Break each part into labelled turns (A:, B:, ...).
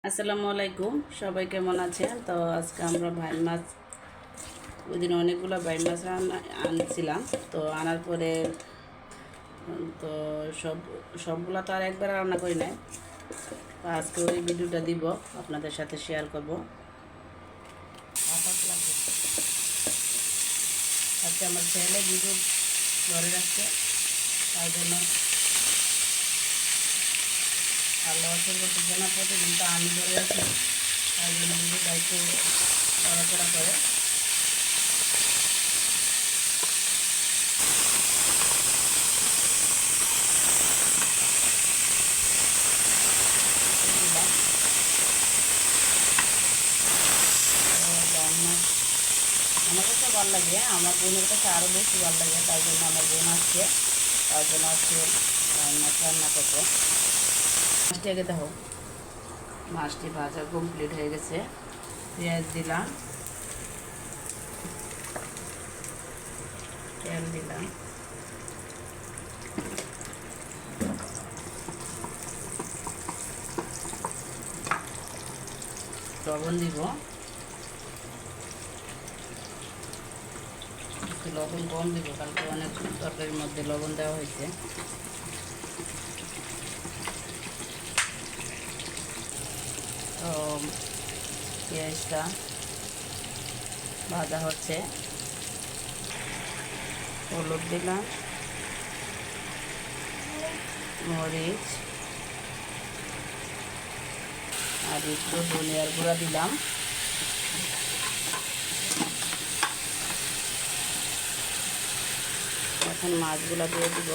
A: আসসালামু আলাইকুম, সবাই কেমন আছেন? তো আজকে আমরা ভাই মাছ, ওই দিন অনেকগুলো ভাই মাছ আনছিলাম। তো আনার পরে তো সবগুলো তো আর একবার রান্না করি নাই। তো আজকে ওই ভিডিওটা দিব, আপনাদের সাথে শেয়ার করব। আজকে আমার ছেলে ভিডিও ধরে রাখছে, তার জন্য আর লসের করতেছে না, প্রতিদিন তো আমি ধরে রাখি, তার জন্য ভিডিওটা একটু নড়াচড়া করে। আমার কাছে ভালো লাগে, আমার বোনের কাছে আরও বেশি ভালো লাগে, তাই জন্য আমার বোন আসছে, তার জন্য আজকে মাছ রান্না করবো। মাছটি আগে দেখো, মাছটি ভাজা কমপ্লিট হয়ে গেছে। পেঁয়াজ দিলাম, তেল দিলাম, লবণ দিব, লবণ কম দিব, কালকে অনেক তরকারির মধ্যে লবণ দেওয়া হয়েছে। তো পেঁয়াজটা ভাজা হচ্ছে, হলুদ দিলাম, মরিচ আর একটু ধনিয়ার গুঁড়া দিলাম। এখন মাছগুলো দিয়ে দিব।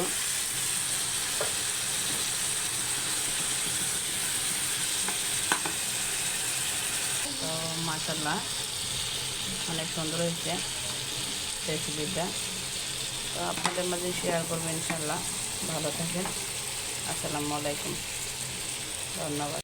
A: তো মাশাআল্লাহ অনেক সুন্দর হয়েছে রেসিপিটা। তো আপনাদের মাঝে শেয়ার করবেন ইনশাআল্লাহ। ভালো থাকেন। আসসালামু আলাইকুম, ধন্যবাদ।